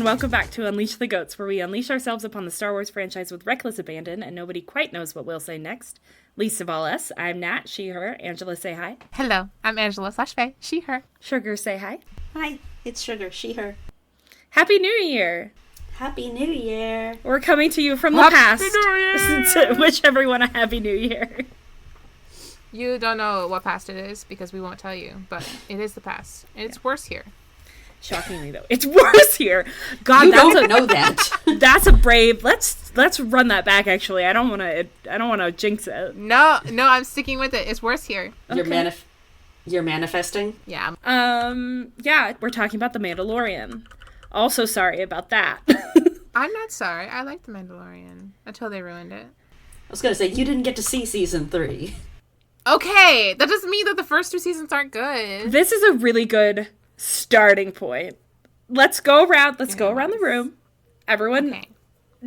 and welcome back to Unleash the Goats, where we unleash ourselves upon the Star Wars franchise with reckless abandon, and nobody quite knows what we'll say next. Least of all us, I'm Nat, she, her. Angela, say hi. Hello, I'm Angela /Faye, she, her. Sugar, say hi. Hi, it's Sugar, she, her. Happy New Year! Happy New Year! We're coming to you from the past to wish everyone a Happy New Year. You don't know what past it is because we won't tell you, but it is the past. And it's worse here. Shockingly, though, it's worse here. God, you don't know that. That's a brave. Let's run that back. Actually, I don't want to jinx it. No, I'm sticking with it. It's worse here. Okay. You're manifesting. Yeah. Yeah, we're talking about the Mandalorian. Also, sorry about that. I'm not sorry. I like the Mandalorian until they ruined it. I was gonna say you didn't get to see season 3. Okay, that doesn't mean that the first 2 seasons aren't good. This is a really good starting point. Let's go around the room. Everyone,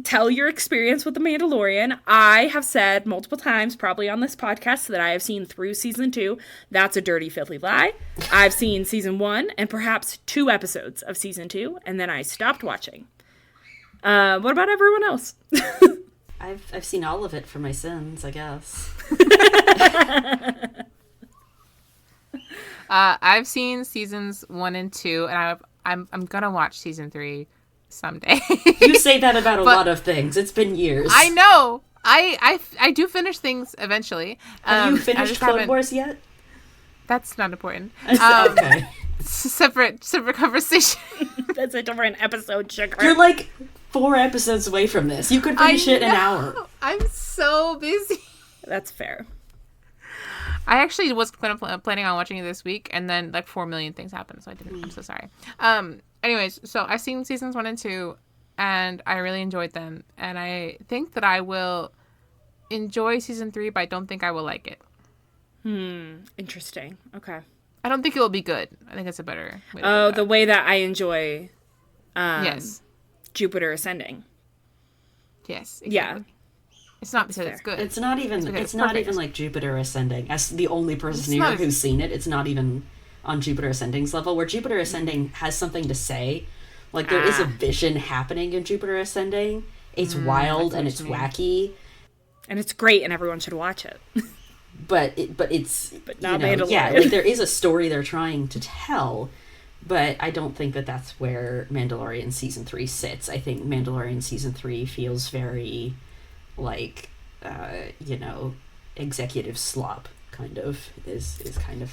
tell your experience with the Mandalorian. I have said multiple times, probably on this podcast, that I have seen through season 2. That's a dirty, filthy lie. I've seen season 1 and perhaps 2 episodes of season 2, and then I stopped watching. What about everyone else? I've seen all of it for my sins, I guess. I've seen seasons 1 and 2, and I'm gonna watch season 3 someday. You say that about a lot of things. It's been years. I know. I do finish things eventually. Have you finished Clone Wars yet? That's not important. Okay. Separate conversation. That's a different episode, Sugar. You're like 4 episodes away from this. You could finish it in an hour. I'm so busy. That's fair. I actually was planning on watching it this week, and then like 4 million things happened, so I didn't. I'm so sorry. Anyways, so I've seen seasons 1 and 2, and I really enjoyed them, and I think that I will enjoy season 3, but I don't think I will like it. Interesting. Okay. I don't think it will be good. I think it's a better way to Oh, the way that I enjoy yes. Jupiter Ascending. Yes. Exactly. Yeah. It's not because it's good. It's not even like Jupiter Ascending. As the only person here who's seen it, it's not even on Jupiter Ascending's level, where Jupiter Ascending has something to say. Like, there is a vision happening in Jupiter Ascending. It's wild and it's wacky. And it's great and everyone should watch it. But not Mandalorian. Yeah, like there is a story they're trying to tell, but I don't think that that's where Mandalorian season 3 sits. I think Mandalorian season 3 feels very like executive slop kind of is kind of,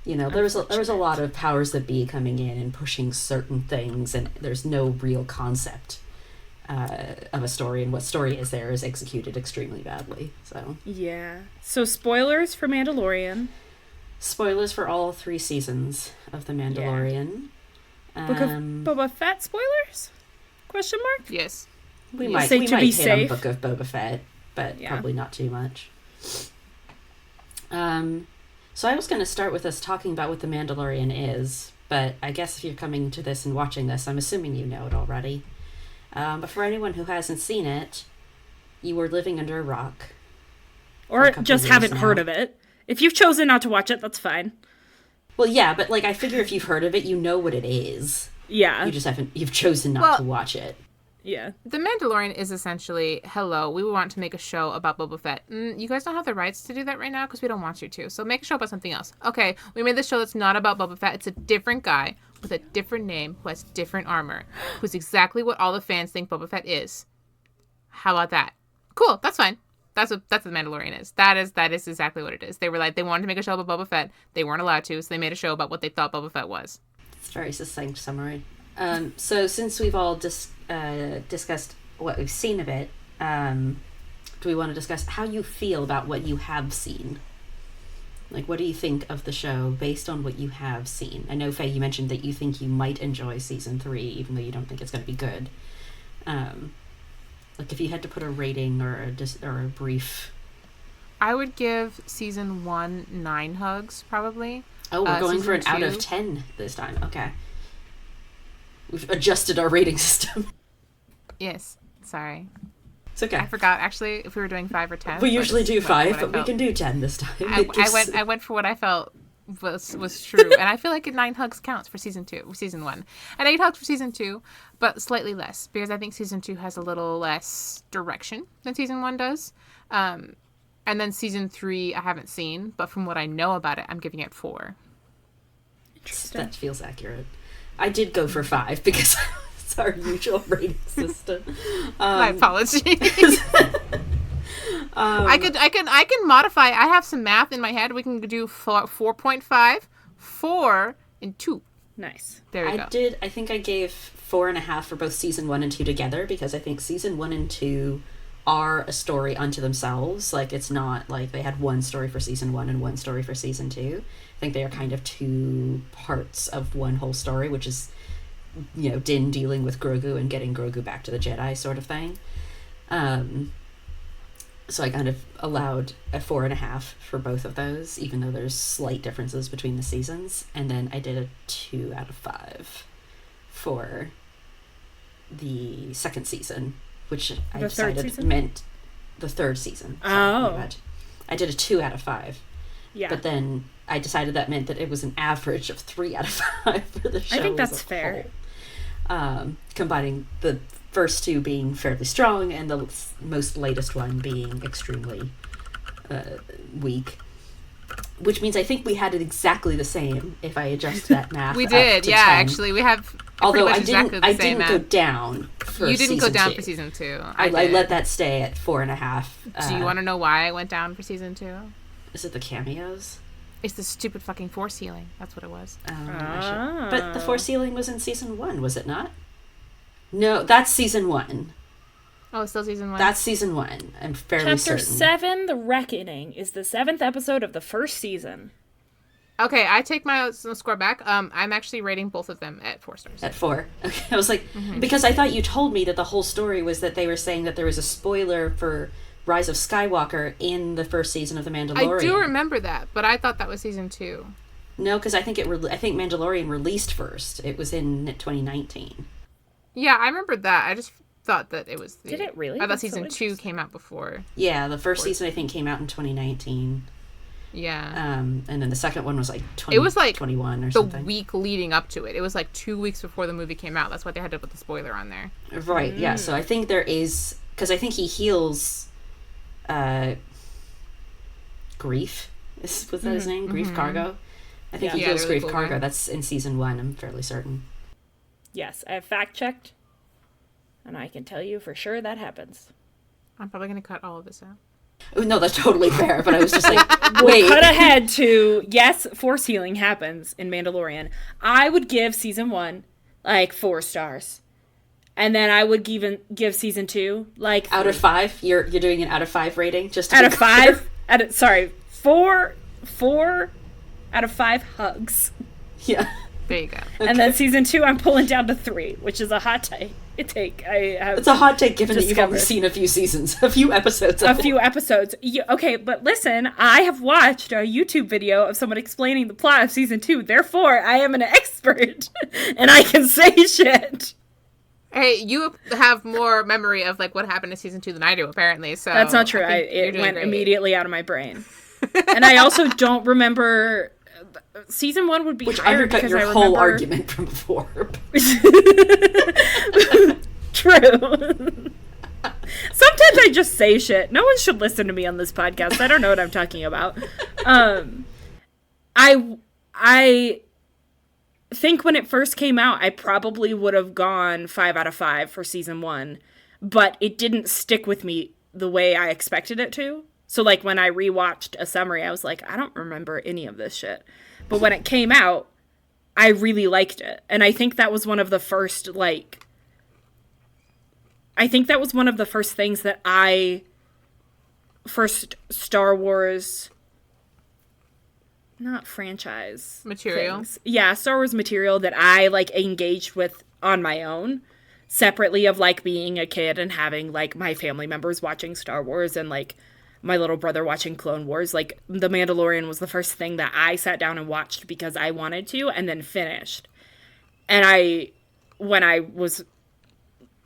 there was a lot of powers that be coming in and pushing certain things, and there's no real concept of a story, and what story is there is executed extremely badly. So yeah. So spoilers for Mandalorian. Spoilers for all 3 seasons of The Mandalorian. Book of Boba Fett spoilers? Question mark? Yes. We might hit on Book of Boba Fett, but probably not too much. So I was going to start with us talking about what The Mandalorian is, but I guess if you're coming to this and watching this, I'm assuming you know it already. But for anyone who hasn't seen it, you were living under a rock. Or just haven't heard of it. If you've chosen not to watch it, that's fine. Well, yeah, but like I figure if you've heard of it, you know what it is. Yeah. You've chosen not to watch it. Yeah. The Mandalorian is essentially, hello, we want to make a show about Boba Fett. You guys don't have the rights to do that right now because we don't want you to. So make a show about something else. Okay, we made this show that's not about Boba Fett. It's a different guy with a different name who has different armor, who's exactly what all the fans think Boba Fett is. How about that? Cool, that's fine. That's what the Mandalorian is. That is exactly what it is. They were like, they wanted to make a show about Boba Fett. They weren't allowed to, so they made a show about what they thought Boba Fett was. It's a very succinct summary. So since we've all discussed what we've seen of it, do we want to discuss how you feel about what you have seen? Like, what do you think of the show based on what you have seen? I know, Faye, you mentioned that you think you might enjoy season 3, even though you don't think it's going to be good. Like, if you had to put a rating or a brief... I would give season 1 9 hugs, probably. Oh, we're going for an 2 out of 10 this time. Okay. We've adjusted our rating system. Yes. Sorry. It's okay. I forgot, actually, if we were doing 5 or 10. We usually do 5, but we can do 10 this time. I went for what I felt was true. And I feel like 9 hugs counts for season 1. And 8 hugs for season 2, but slightly less because I think season 2 has a little less direction than season 1 does. And then season 3 I haven't seen, but from what I know about it, I'm giving it 4. That feels accurate. I did go for 5 because it's our usual rating system. My apologies. I can modify. I have some math in my head. We can do 4.5, 4, and 2. Nice. There we go. I think I gave 4.5 for both season 1 and 2 together because I think season 1 and 2 are a story unto themselves. Like, it's not like they had one story for season 1 and one story for season 2. I think they are kind of 2 parts of one whole story, which is, Din dealing with Grogu and getting Grogu back to the Jedi sort of thing. So I kind of allowed a 4.5 for both of those, even though there's slight differences between the seasons. And then I did a 2 out of 5 for the second season, which I decided meant the third season. Oh. I did a 2 out of 5. Yeah. But then I decided that meant that it was an average of 3 out of 5 for the show. I think that's fair. Combining the first 2 being fairly strong and the most latest one being extremely weak. Which means I think we had it exactly the same if I adjust that math. We did, yeah. 10. Actually, we have. Although I didn't go down for You didn't go down 2. for season 2. I let that stay at 4.5. Do you want to know why I went down for season 2? Is it the cameos? It's the stupid fucking Force healing. That's what it was. But the Force healing was in season 1, was it not? No, that's season 1. Oh, it's still season 1? That's season 1. I'm fairly Chapter certain. 7, The Reckoning, is the 7th episode of the first season. Okay, I take my score back. I'm actually rating both of them at 4 stars. At 4. Okay, I was like, because I thought you told me that the whole story was that they were saying that there was a spoiler for Rise of Skywalker in the first season of The Mandalorian. I do remember that, but I thought that was season 2. No, because I think Mandalorian released first. It was in 2019. Yeah, I remember that. I just thought that it was... Did it really? I thought That's season so 2 came out before. Yeah, the first season I think came out in 2019. Yeah. And then the second one was like 2021 it was like 21 or the something. week leading up to it. It was like 2 weeks before the movie came out. That's why they had to put the spoiler on there. Right, yeah. So I think there is... Because I think he heals... Grief. Was that his name? Grief Cargo? I think he heals really Grief cool Cargo. guy. That's in season 1, I'm fairly certain. Yes, I have fact-checked, and I can tell you for sure that happens. I'm probably going to cut all of this out. Oh, no, that's totally fair, but I was just like, wait. Cut ahead to, yes, Force healing happens in Mandalorian. I would give season 1, 4 stars. And then I would give season 2, 3. Out of 5? You're doing an out of 5 rating? Just to out of 5? 4 out of 5 hugs. Yeah. There you go. Okay. And then season 2, I'm pulling down to 3, which is a hot take. It's a hot take given that you've only seen a few seasons, a few episodes. Okay, but listen, I have watched a YouTube video of someone explaining the plot of season 2. Therefore, I am an expert, and I can say shit. Hey, you have more memory of what happened in season 2 than I do, apparently. So that's not true. It went immediately out of my brain, and I also don't remember. Season 1 would be which higher undercut because your I remember... whole argument from before. True. Sometimes I just say shit. No one should listen to me on this podcast. I don't know what I'm talking about. I think when it first came out, I probably would have gone 5 out of 5 for season 1, but it didn't stick with me the way I expected it to. So, when I rewatched a summary, I was like, I don't remember any of this shit. But when it came out, I really liked it. And I think that was one of the first, things that first Star Wars, not franchise. Material. Things. Yeah, Star Wars material that I, engaged with on my own. Separately of, being a kid and having, my family members watching Star Wars and, my little brother watching Clone Wars. The Mandalorian was the first thing that I sat down and watched because I wanted to and then finished. And when I was,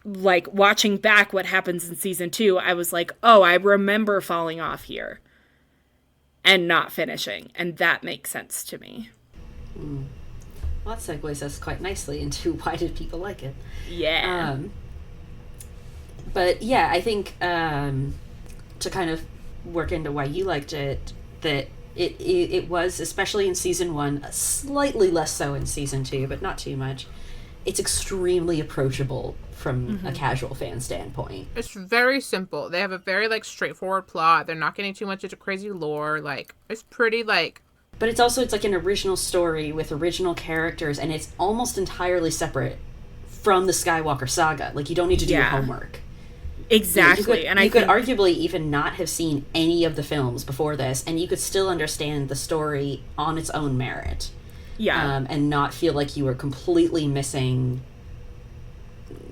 watching back what happens in season 2, I was like, oh, I remember falling off here. and not finishing. And that makes sense to me. Well, that segues us quite nicely into why did people like it. Yeah. But yeah, I think to kind of work into why you liked it, that it was, especially in season 1, slightly less so in season 2, but not too much. It's extremely approachable from a casual fan standpoint. It's very simple. They have a very, like, straightforward plot. They're not getting too much into crazy lore. Like, it's pretty, like... But it's also, it's like an original story with original characters, and it's almost entirely separate from the Skywalker saga. Like, you don't need to do your homework. Exactly. You could arguably even not have seen any of the films before this, and you could still understand the story on its own merit. Yeah. And not feel like you were completely missing,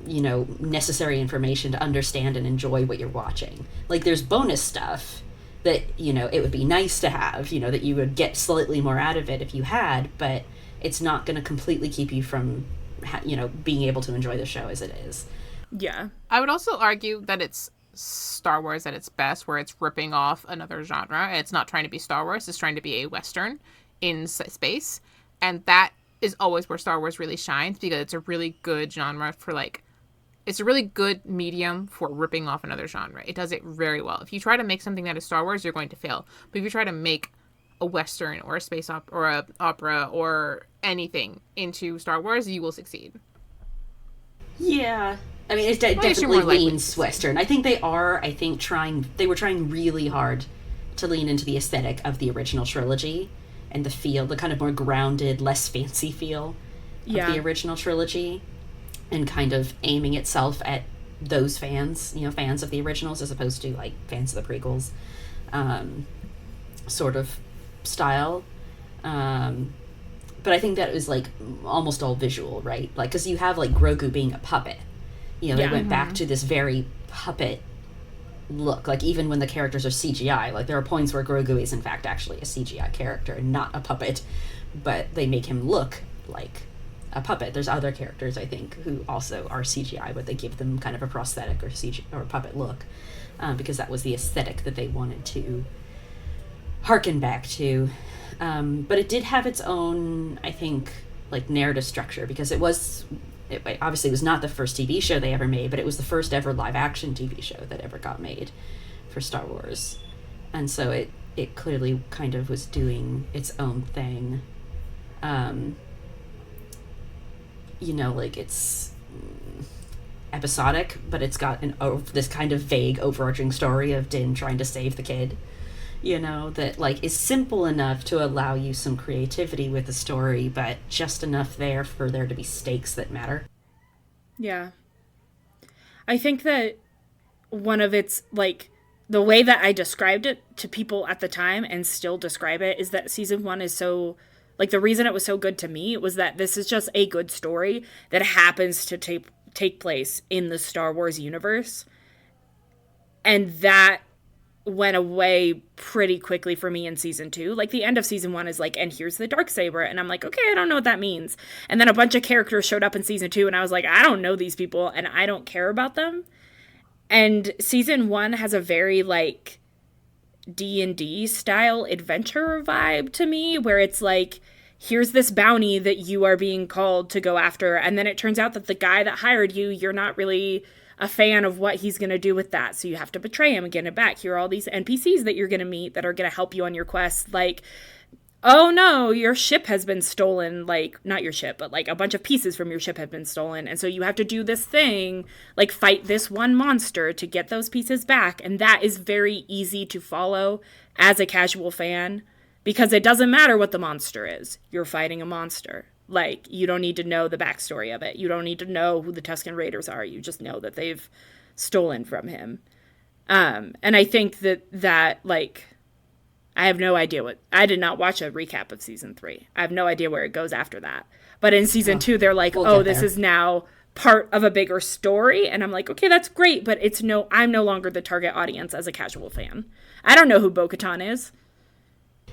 necessary information to understand and enjoy what you're watching. Like, there's bonus stuff that, it would be nice to have, that you would get slightly more out of it if you had, but it's not going to completely keep you from, being able to enjoy the show as it is. Yeah. I would also argue that it's Star Wars at its best, where it's ripping off another genre. It's not trying to be Star Wars. It's trying to be a Western in space. And that is always where Star Wars really shines, because it's a really good genre for, like, it's a really good medium for ripping off another genre. It does it very well. If you try to make something that is Star Wars, you're going to fail. But if you try to make a Western or a space or a opera or anything into Star Wars, you will succeed. Yeah. I mean, it definitely leans Western. I think they were trying really hard to lean into the aesthetic of the original trilogy and the feel, the kind of more grounded, less fancy feel of the original trilogy, and kind of aiming itself at those fans, fans of the originals as opposed to, like, fans of the prequels, sort of style. But I think that it was, like, almost all visual, right? Like, because you have, like, Grogu being a puppet. They went back to this very puppet look. Like, even when the characters are CGI, like, there are points where Grogu is, in fact, actually a CGI character and not a puppet, but they make him look like a puppet. There's other characters, I think, who also are CGI, but they give them kind of a prosthetic or CGI or puppet look, because that was the aesthetic that they wanted to harken back to. But it did have its own, I think, like, narrative structure, because it obviously was not the first TV show they ever made, but it was the first ever live action TV show that ever got made for Star Wars. And so it clearly kind of was doing its own thing. Like, it's episodic, but it's got this kind of vague overarching story of Din trying to save the kid, that, like, is simple enough to allow you some creativity with the story, but just enough there for there to be stakes that matter. Yeah. I think that one of its, like, the way that I described it to people at the time and still describe it is that season 1 is so, like, the reason it was so good to me was that this is just a good story that happens to take place in the Star Wars universe. And that went away pretty quickly for me in season 2. Like, the end of season 1 is like, and here's the Darksaber, and I'm like, okay, I don't know what that means. And then a bunch of characters showed up in season 2, and I was like, I don't know these people, and I don't care about them. And season 1 has a very, like, D&D style adventure vibe to me, where it's like, here's this bounty that you are being called to go after, and then it turns out that the guy that hired you, you're not really a fan of what he's going to do with that, so you have to betray him and get it back. Here are all these NPCs that you're going to meet that are going to help you on your quest. Like, oh no, your ship has been stolen. Like, not your ship, but, like, a bunch of pieces from your ship have been stolen, and so you have to do this thing, like, fight this one monster to get those pieces back. And that is very easy to follow as a casual fan, because it doesn't matter what the monster is. You're fighting a monster. Like, you don't need to know the backstory of it. You don't need to know who the Tusken Raiders are. You just know that they've stolen from him. And I think that, like, I have no idea I did not watch a recap of season 3. I have no idea where it goes after that. But in season 2, they're like, this is now part of a bigger story. And I'm like, okay, that's great. But I'm no longer the target audience as a casual fan. I don't know who Bo-Katan is.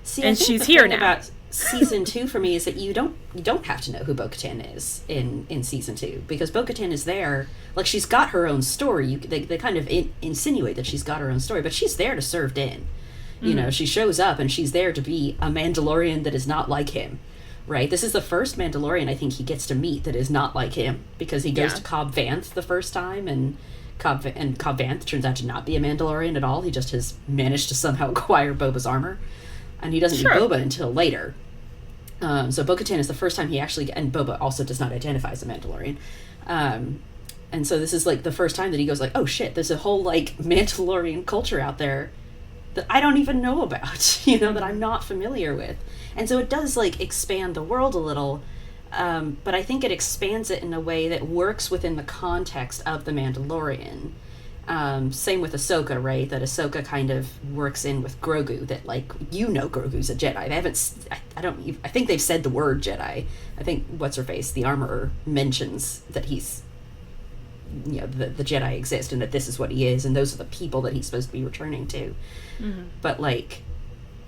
See, and she's here now. About season 2 for me is that you don't have to know who Bo-Katan is in season 2, because Bo-Katan is there, like, she's got her own story. They kind of insinuate that she's got her own story, but she's there to serve Din. You know, she shows up and she's there to be a Mandalorian that is not like him, right? This is the first Mandalorian I think he gets to meet that is not like him, because he goes to Cobb Vanth the first time, and Cobb Vanth turns out to not be a Mandalorian at all. He just has managed to somehow acquire Boba's armor, and he doesn't meet Boba until later. So Bo-Katan is the first time he actually, and Boba also does not identify as a Mandalorian. And so this is like the first time that he goes like, oh shit, there's a whole like Mandalorian culture out there that I don't even know about, you know, that I'm not familiar with. And so it does like expand the world a little, but I think it expands it in a way that works within the context of the Mandalorian. Same with Ahsoka, right? That Ahsoka kind of works in with Grogu, that like, you know, Grogu's a Jedi. They haven't, I think they've said the word Jedi. I think what's-her-face, the armorer, mentions that he's, you know, the Jedi exist and that this is what he is, and those are the people that he's supposed to be returning to. But like,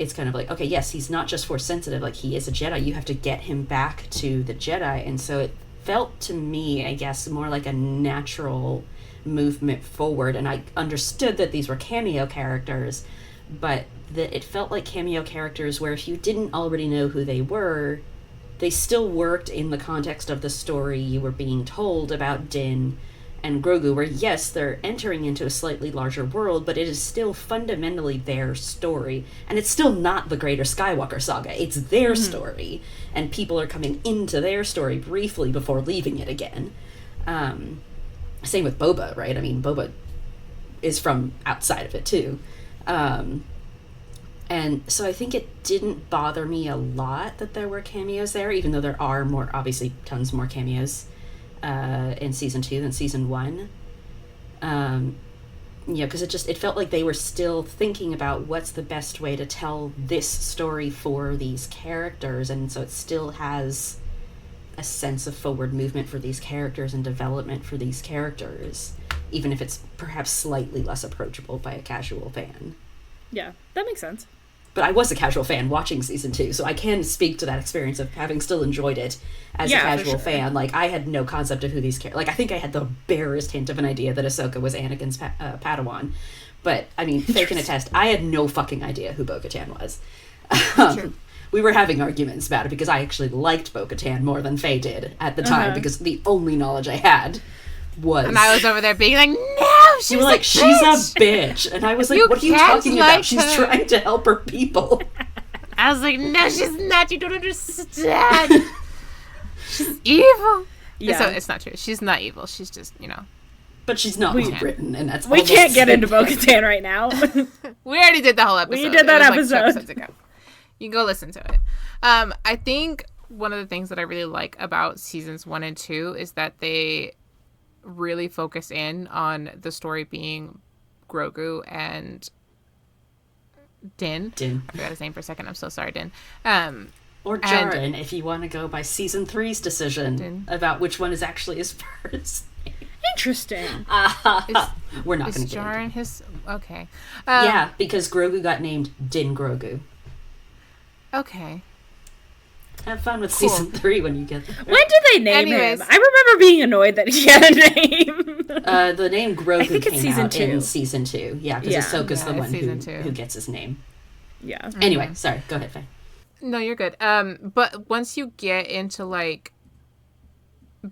it's kind of like, okay, yes, he's not just Force sensitive, like he is a Jedi. You have to get him back to the Jedi. And so it felt to me, I guess, more like a natural movement forward. And I understood that these were cameo characters, but that it felt like cameo characters where if you didn't already know who they were, they still worked in the context of the story you were being told about Din and Grogu, where yes, they're entering into a slightly larger world, but it is still fundamentally their story, and it's still not the greater Skywalker saga. It's their story, and people are coming into their story briefly before leaving it again. Same with Boba, right? I mean, Boba is from outside of it too. And so I think it didn't bother me a lot that there were cameos there, even though there are more, obviously tons more cameos in season 2 than season 1. Because it felt like they were still thinking about what's the best way to tell this story for these characters, and so it still has a sense of forward movement for these characters and development for these characters, even if it's perhaps slightly less approachable by a casual fan. Yeah, that makes sense. But I was a casual fan watching season 2, so I can speak to that experience of having still enjoyed it as a casual fan. Like, I had no concept of who these characters... Like, I think I had the barest hint of an idea that Ahsoka was Anakin's Padawan. But, I mean, fake and attest, I had no fucking idea who Bo-Katan was. We were having arguments about it because I actually liked Bo-Katan more than Faye did at the time, because the only knowledge I had was... And I was over there being like, no, she's you were like, she's a bitch. And I was like, what are you talking about? She's trying to help her people. I was like, no, she's not. You don't understand. She's evil. Yeah. So it's not true. She's not evil. She's just, you know. But she's not written, and that's we can't get into Bo-Katan right now. We already did the whole episode. We did that episode. Like 2 episodes ago. You can go listen to it. I think one of the things that I really like about seasons 1 and 2 is that they really focus in on the story being Grogu and Din. I forgot his name for a second. I'm so sorry, Din. Or Jaren, if you want to go by season 3's decision about which one is actually his first name. Interesting. We're not going to get Jaren into his... Okay. yeah, because Grogu got named Din Grogu. Okay. Have fun with season 3 when you get there. When did they name him? I remember being annoyed that he had a name. The name Grogu came out in season 2. Yeah, because Ahsoka's the one who gets his name. Yeah. Anyway, sorry. Go ahead, Faye. No, you're good. But once you get into, like,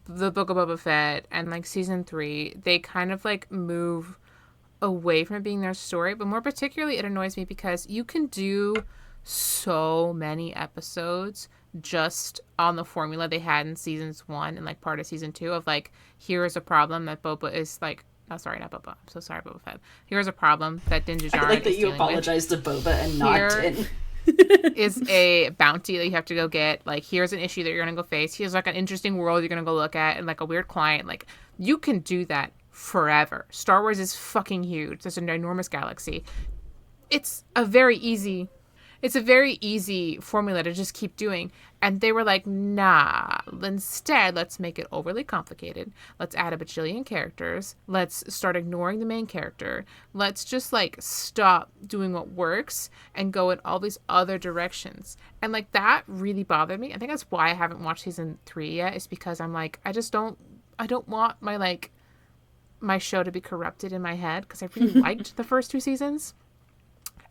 the Book of Boba Fett and, like, season 3, they kind of, like, move away from it being their story. But more particularly, it annoys me because you can do so many episodes just on the formula they had in seasons 1 and like part of season 2 of like, here is a problem that Boba is like, oh sorry, not Boba, I'm so sorry, Boba Fett. Here's a problem that Din Djarin I like that you apologize to Boba and not Din. Is a bounty that you have to go get. Like, here's an issue that you're gonna go face. Here's like an interesting world you're gonna go look at, and like a weird client. Like, you can do that forever. Star Wars is fucking huge. There's an enormous galaxy. It's a very easy formula to just keep doing. And they were like, nah, instead, let's make it overly complicated. Let's add a bajillion characters. Let's start ignoring the main character. Let's just, like, stop doing what works and go in all these other directions. And, like, that really bothered me. I think that's why I haven't watched season 3 yet, is because I'm like, I don't want my, like, my show to be corrupted in my head, because I really liked the first 2 seasons.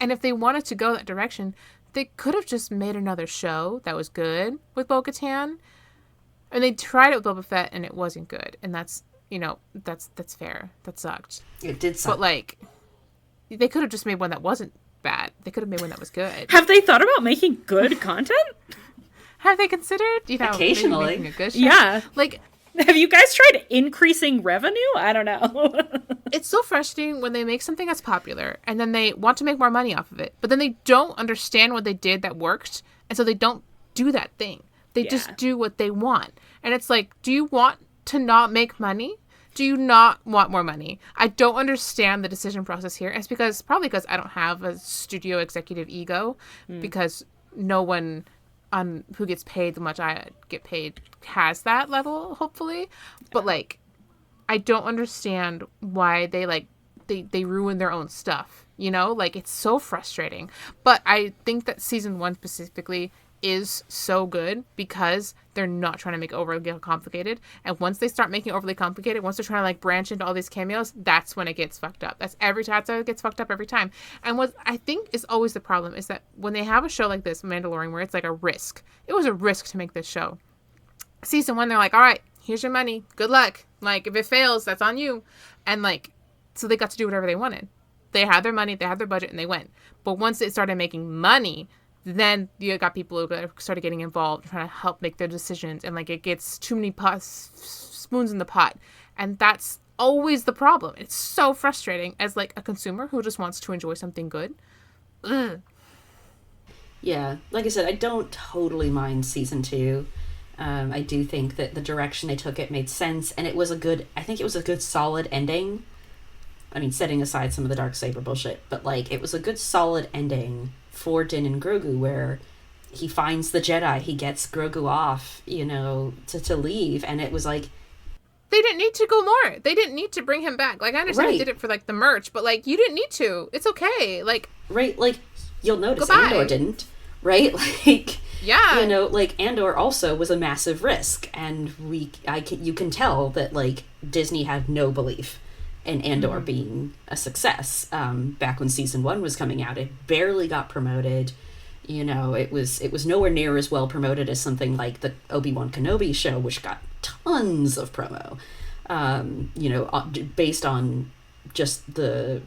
And if they wanted to go that direction, they could have just made another show that was good with Bo-Katan. And they tried it with Boba Fett, and it wasn't good. And that's, that's fair. That sucked. It did suck. But, like, they could have just made one that wasn't bad. They could have made one that was good. Have they thought about making good content? Have they considered, occasionally maybe making a good show? Yeah. Like, have you guys tried increasing revenue? I don't know. it's so frustrating when they make something that's popular and then they want to make more money off of it, but then they don't understand what they did that worked, and so they don't do that thing. They just do what they want. And it's like, do you want to not make money? Do you not want more money? I don't understand the decision process here. It's probably because I don't have a studio executive ego, because no one who gets paid the much I get paid has that level, hopefully. But, like, I don't understand why they ruin their own stuff, Like, it's so frustrating. But I think that season 1 specifically is so good because they're not trying to make it overly complicated. And once they start making it overly complicated, once they're trying to, like, branch into all these cameos, that's when it gets fucked up. That's how it gets fucked up every time. And what I think is always the problem is that when they have a show like this, Mandalorian, where it's like a risk, it was a risk to make this show. Season 1, they're like, all right, here's your money. Good luck. Like, if it fails, that's on you. And, like, so they got to do whatever they wanted. They had their money, they had their budget, and they went. But once it started making money, then you got people who started getting involved, trying to help make their decisions, and, like, it gets too many spoons in the pot. And that's always the problem. It's so frustrating as, like, a consumer who just wants to enjoy something good. Ugh. Yeah, like I said, I don't totally mind season 2. I do think that the direction they took it made sense, and it was a good solid ending. I mean, setting aside some of the Darksaber bullshit, but, like, it was a good solid ending for Din and Grogu, where he finds the Jedi, he gets Grogu off, to leave, and it was like, they didn't need to go more. They didn't need to bring him back. Like, I understand they did it for, like, the merch, but, like, you didn't need to. It's okay. Like, right, like, you'll notice goodbye. Andor didn't, right? Like, yeah, like, Andor also was a massive risk, and you can tell that, like, Disney had no belief in Andor being a success. Back when season 1 was coming out, it barely got promoted. It was nowhere near as well promoted as something like the Obi-Wan Kenobi show, which got tons of promo. Based on just the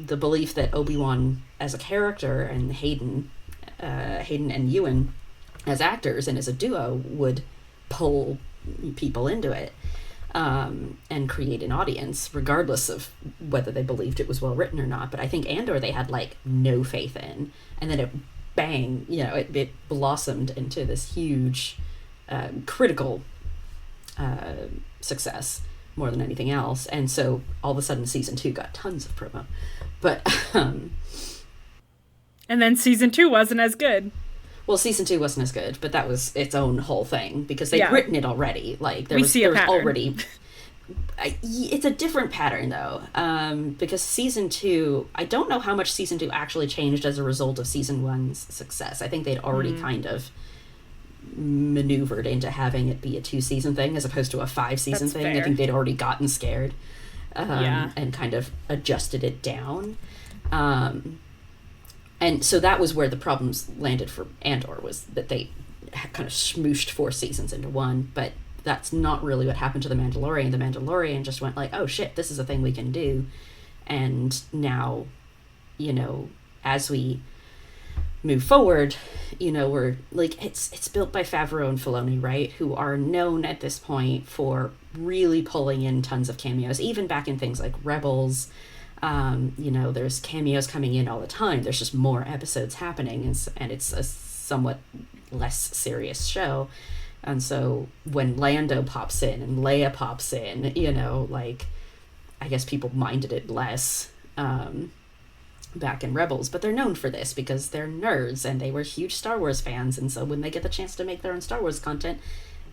belief that Obi-Wan as a character and Hayden and Ewan as actors and as a duo would pull people into it. And create an audience, regardless of whether they believed it was well written or not. But I think Andor they had, like, no faith in, and then it blossomed into this huge, critical success more than anything else. And so all of a sudden, season 2 got tons of promo, but and then season 2 wasn't as good. Well, season 2 wasn't as good, but that was its own whole thing because they'd written it already. Like, there was already. It's a different pattern though, because season 2, I don't know how much season 2 actually changed as a result of season 1's success. I think they'd already kind of maneuvered into having it be a 2-season thing as opposed to a 5-season thing. Fair. I think they'd already gotten scared, and kind of adjusted it down. And so that was where the problems landed for Andor, was that they kind of smooshed 4 seasons into one, but that's not really what happened to The Mandalorian. The Mandalorian just went like, oh shit, this is a thing we can do. And now, as we move forward, we're like, it's built by Favreau and Filoni, right? Who are known at this point for really pulling in tons of cameos, even back in things like Rebels. There's cameos coming in all the time. There's just more episodes happening, and it's a somewhat less serious show. And so when Lando pops in and Leia pops in, I guess people minded it less back in Rebels, but they're known for this because they're nerds and they were huge Star Wars fans. And so when they get the chance to make their own Star Wars content,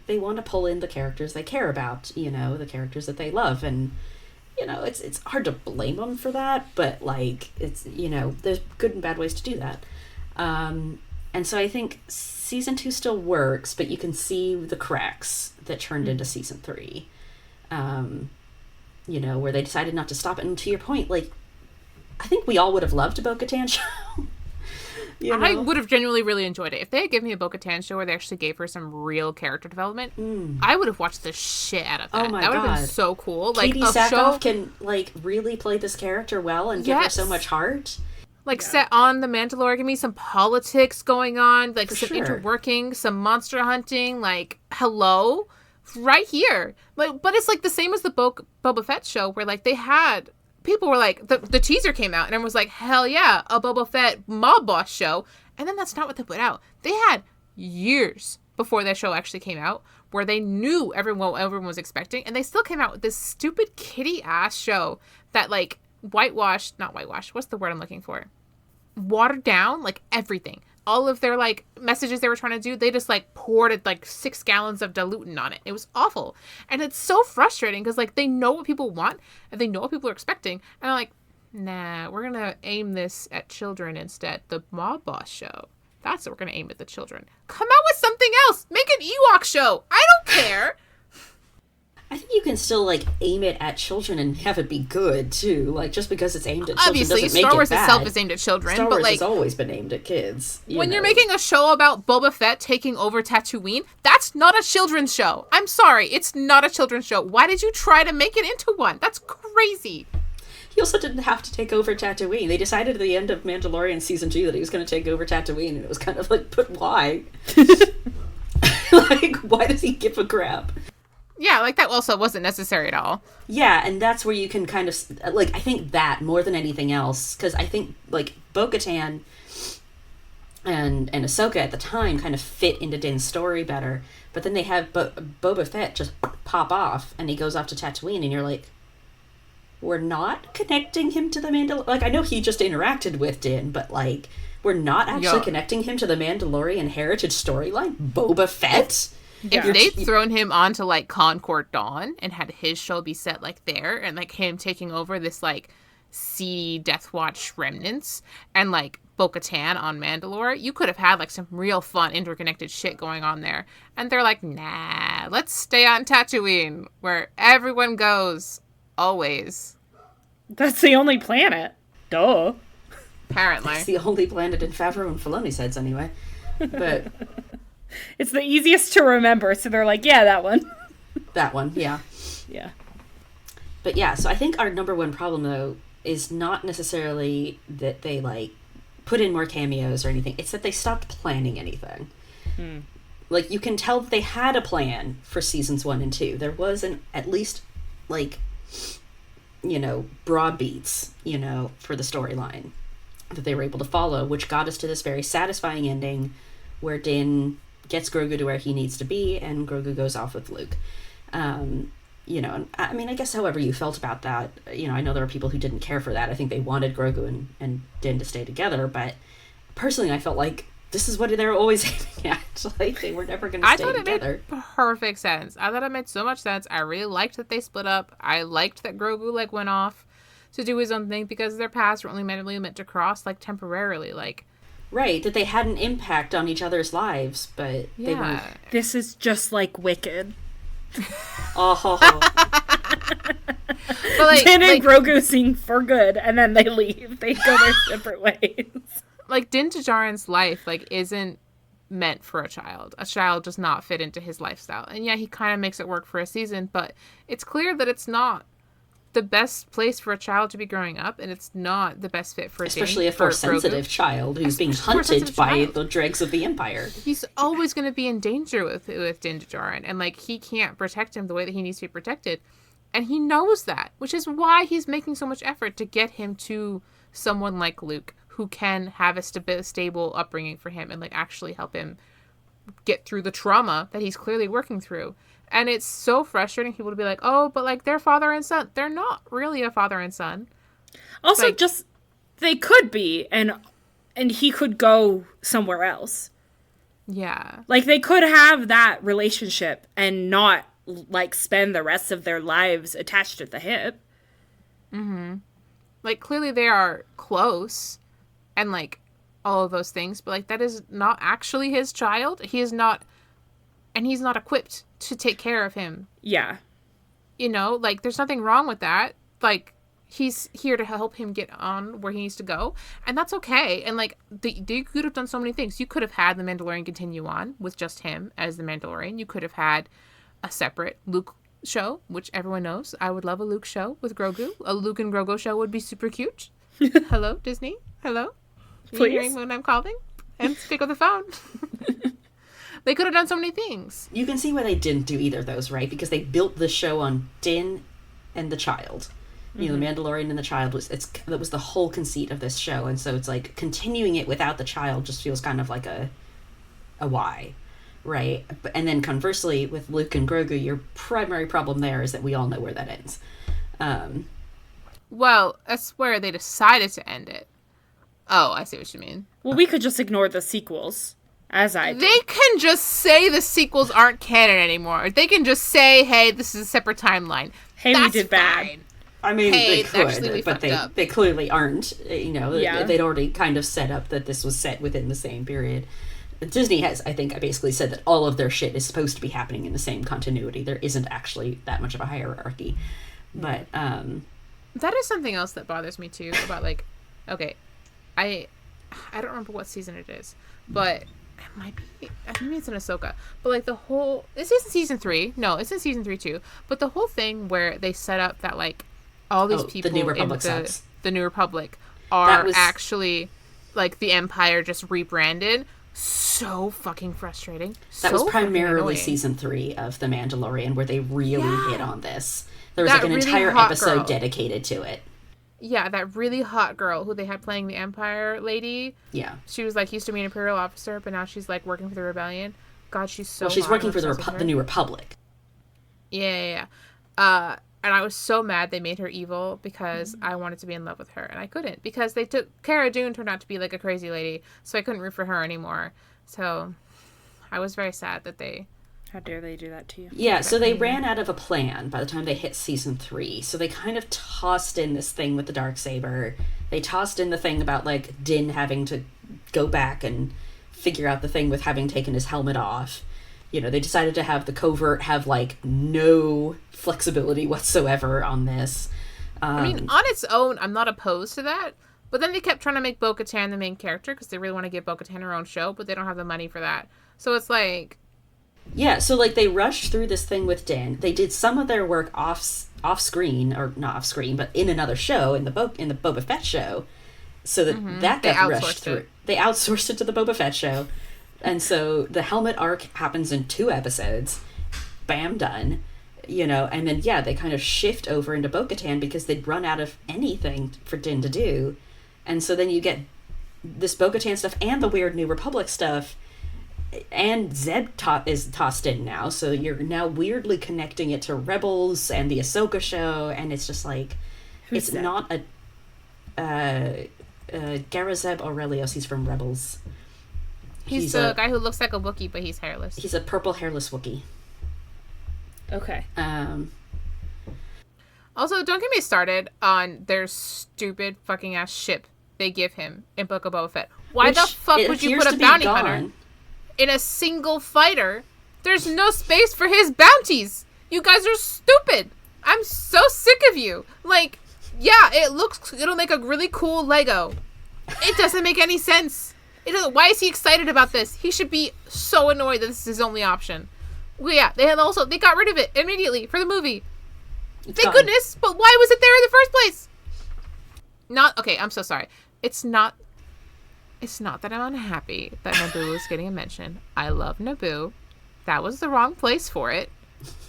they want to pull in the characters they care about, the characters that they love. And it's hard to blame them for that, but like, it's, there's good and bad ways to do that. And so I think season 2 still works, but you can see the cracks that turned into season 3, where they decided not to stop it. And to your point, like, I think we all would have loved a Bo-Katan show. You know? I would have genuinely really enjoyed it. If they had given me a Bo-Katan show where they actually gave her some real character development, I would have watched the shit out of that. Oh my that would God. have been so cool. Like, Katie Sackhoff can, like, really play this character well and give her so much heart. Like, set on the Mandalorian, give me some politics going on, like, some sure. interworking, some monster hunting, like, hello? Right here. Like, but it's, like, the same as the Boba Fett show, where, like, they had... People were like, the teaser came out, and everyone was like, hell yeah, a Boba Fett mob boss show. And then that's not what they put out. They had years before that show actually came out, where they knew what everyone was expecting, and they still came out with this stupid kiddie-ass show that, like, not whitewashed, what's the word I'm looking for? Watered down, like, everything. All of their, like, messages they were trying to do, they just, like, poured, like, 6 gallons of dilutant on it. It was awful. And it's so frustrating because, like, they know what people want and they know what people are expecting. And I'm like, nah, we're going to aim this at children instead. The Mob Boss show. That's what we're going to aim at the children. Come out with something else. Make an Ewok show. I don't care. I think you can still, like, aim it at children and have it be good, too. Like, just because it's aimed at children Obviously, doesn't make Star Wars it bad. itself is aimed at children. Star but Wars like, has always been aimed at kids. When you're making a show about Boba Fett taking over Tatooine, that's not a children's show. I'm sorry, it's not a children's show. Why did you try to make it into one? That's crazy. He also didn't have to take over Tatooine. They decided at the end of Mandalorian Season 2 that he was going to take over Tatooine, and it was kind of like, but why? Like, why does he give a crap? Yeah, like, that also wasn't necessary at all. Yeah, and that's where you can kind of, like, I think that more than anything else, because I think, like, Bo-Katan and Ahsoka at the time kind of fit into Din's story better, but then they have Boba Fett just pop off, and he goes off to Tatooine, and you're like, we're not connecting him to the Mandalorian. Like, I know he just interacted with Din, but, like, we're not actually connecting him to the Mandalorian heritage storyline? Boba Fett? If they'd thrown him onto, like, Concord Dawn and had his show be set, like, there, and, like, him taking over this, like, seedy Death Watch remnants, and, like, Bo-Katan on Mandalore, you could have had, like, some real fun, interconnected shit going on there. And they're like, nah, let's stay on Tatooine, where everyone goes, always. That's the only planet. Duh. Apparently. It's the only planet in Favreau and Filoni's heads, anyway. But... It's the easiest to remember, so they're like, yeah, that one. That one, yeah. Yeah. But yeah, so I think our number one problem, though, is not necessarily that they, like, put in more cameos or anything. It's that they stopped planning anything. Like, you can tell that they had a plan for seasons 1 and 2. There was at least, like, you know, broad beats, you know, for the storyline that they were able to follow, which got us to this very satisfying ending where Din gets Grogu to where he needs to be, and Grogu goes off with Luke. You know, I mean, I guess however you felt about that, you know, I know there were people who didn't care for that. I think they wanted Grogu and Din to stay together, but personally, I felt like this is what they're always aiming at. Like, they were never going to stay together. I thought it made perfect sense. I thought it made so much sense. I really liked that they split up. I liked that Grogu, like, went off to do his own thing because their paths were only meant to cross, like, temporarily, like... Right, that they had an impact on each other's lives, but they weren't. This is just like Wicked. Oh. But like, Din and Grogu sing for good, and then they leave. They go their separate ways. Like, Din Djarin's life, like, isn't meant for a child. A child does not fit into his lifestyle. And yeah, he kind of makes it work for a season, but it's clear that it's not the best place for a child to be growing up, and it's not the best fit for especially a Force-sensitive child who's being hunted by the dregs of the Empire. He's always going to be in danger with Din Djarin, and, like, he can't protect him the way that he needs to be protected. And he knows that, which is why he's making so much effort to get him to someone like Luke, who can have a stable upbringing for him and, like, actually help him get through the trauma that he's clearly working through. And it's so frustrating people to be like, oh, but, like, they're father and son. They're not really a father and son. Also, like, just, they could be, and he could go somewhere else. Yeah. Like, they could have that relationship and not, like, spend the rest of their lives attached at the hip. Mm-hmm. Like, clearly they are close and, like, all of those things, but, like, that is not actually his child. He is not, and he's not equipped to take care of him. Yeah. You know, like, there's nothing wrong with that. Like, he's here to help him get on where he needs to go, and that's okay. And like they could have done so many things. You could have had the Mandalorian continue on with just him as the Mandalorian. You could have had a separate Luke show, which everyone knows I would love a Luke show with Grogu. A Luke and Grogu show would be super cute. Hello, Disney. Hello. Please. You hearing when I'm calling? And pick up the phone. They could have done so many things. You can see why they didn't do either of those, right? Because they built the show on Din and the child. You know, the Mandalorian and the child that was the whole conceit of this show, and so it's like continuing it without the child just feels kind of like a why, right? And then conversely, with Luke and Grogu, your primary problem there is that we all know where that ends. Well, that's where they decided to end it. Oh, I see what you mean. Well, we could just ignore the sequels, as I did. They can just say the sequels aren't canon anymore. They can just say, hey, this is a separate timeline. Hey, That's we did bad. fine. I mean, Hey, they could, actually, we but fucked up. they clearly aren't. You know, Yeah. they'd already kind of set up that this was set within the same period. Disney has, I think, basically said that all of their shit is supposed to be happening in the same continuity. There isn't actually that much of a hierarchy. But, That is something else that bothers me, too, about, like, okay, I don't remember what season it is, but it might be, I think it's in Ahsoka, but, like, the whole, this isn't season 3, no, it's in season 3, too, but the whole thing where they set up that, like, all these people the New in Republic sucks. the New Republic are was- actually, like, the Empire just rebranded. So fucking frustrating. That was primarily annoying. season 3 of The Mandalorian, where they really hit on this. There was That like an really entire hot episode girl. dedicated to it. Yeah, that really hot girl who they had playing the Empire lady. Yeah. She was like used to be an Imperial officer, but now she's like working for the rebellion. God, she's so. Well, she's hot. working I'm for obsessed with her. the New Republic. Yeah. And I was so mad they made her evil because I wanted to be in love with her and I couldn't because they took Cara Dune turned out to be like a crazy lady, so I couldn't root for her anymore. So I was very sad that they. How dare they do that to you? Yeah, so they ran out of a plan by the time they hit season 3. So they kind of tossed in this thing with the Darksaber. They tossed in the thing about, like, Din having to go back and figure out the thing with having taken his helmet off. You know, they decided to have the covert have, like, no flexibility whatsoever on this. I mean, on its own, I'm not opposed to that. But then they kept trying to make Bo-Katan the main character because they really want to give Bo-Katan her own show, but they don't have the money for that. So it's like... Yeah, so, like, they rushed through this thing with Din. They did some of their work off screen, or not off screen, but in another show, in the Boba Fett show, so that that got rushed through. They outsourced it to the Boba Fett show, and so the helmet arc happens in 2 episodes. Bam, done. You know, and then, yeah, they kind of shift over into Bo-Katan because they'd run out of anything for Din to do. And so then you get this Bo-Katan stuff and the weird New Republic stuff, and Zeb is tossed in now, so you're now weirdly connecting it to Rebels and the Ahsoka show, and it's just like, Who's it's Zeb? not a Garazeb Aurelius. He's from Rebels. He's the guy who looks like a Wookiee, but he's hairless. He's a purple hairless Wookiee. Okay. Also, don't get me started on their stupid fucking ass ship they give him in Book of Boba Fett. Why the fuck would you put a bounty hunter in a single fighter? There's no space for his bounties. You guys are stupid. I'm so sick of you. Like, yeah, it'll make a really cool Lego. It doesn't make any sense. Why is he excited about this? He should be so annoyed that this is his only option. Well, yeah, they got rid of it immediately for the movie. Thank goodness, but why was it there in the first place? Okay, I'm so sorry. It's not that I'm unhappy that Naboo is getting a mention. I love Naboo. That was the wrong place for it.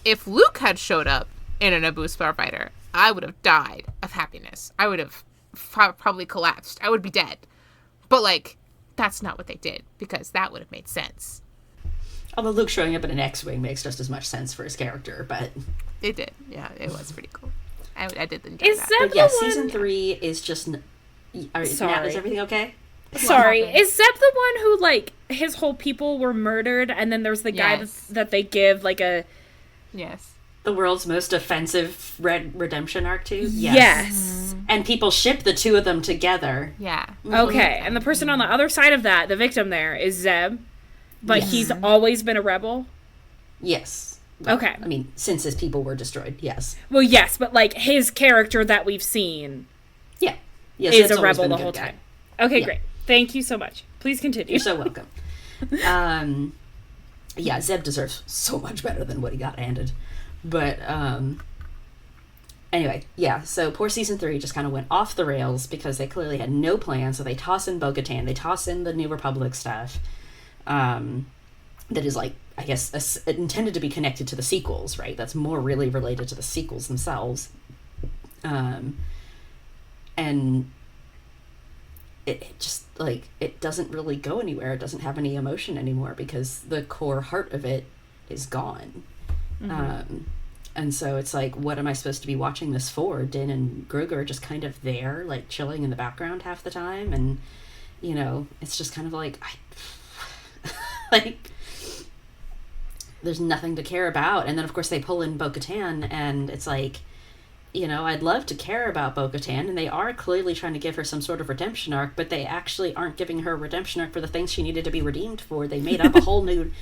If Luke had showed up in a Naboo starfighter, I would have died of happiness. I would have probably collapsed. I would be dead. But, like, that's not what they did, because that would have made sense. Although Luke showing up in an X-Wing makes just as much sense for his character, but... It did. Yeah, it was pretty cool. I did enjoy Is that. Zeb But yeah, the one... season 3 is just... Sorry. Nat, is everything okay? Sorry, happened? is Zeb the one who, like, his whole people were murdered, and then there's the guy Yes. that they give, like, a... Yes. The world's most offensive redemption arc too? Yes. And people ship the 2 of them together. Yeah. Okay, and the person on the other side of that, the victim there, is Zeb, but he's always been a rebel? Yes. Well, Okay. I mean, since his people were destroyed, yes. Well, yes, but like his character that we've seen Yeah. Yes, is Zed's a always rebel been the whole good guy. time. Okay, Yeah. great. Thank you so much. Please continue. You're so welcome. Yeah, Zeb deserves so much better than what he got handed. But, anyway, yeah, so poor season 3 just kind of went off the rails because they clearly had no plan, so they toss in Bo-Katan, they toss in the New Republic stuff, that is, like, I guess, intended to be connected to the sequels, right? That's more really related to the sequels themselves. And it just, like, it doesn't really go anywhere. It doesn't have any emotion anymore because the core heart of it is gone. And so it's like, what am I supposed to be watching this for? Din and Grogu are just kind of there, like, chilling in the background half the time. And, you know, it's just kind of like, like, there's nothing to care about. And then, of course, they pull in Bo-Katan, and it's like, you know, I'd love to care about Bo-Katan, and they are clearly trying to give her some sort of redemption arc, but they actually aren't giving her a redemption arc for the things she needed to be redeemed for. They made up a whole new,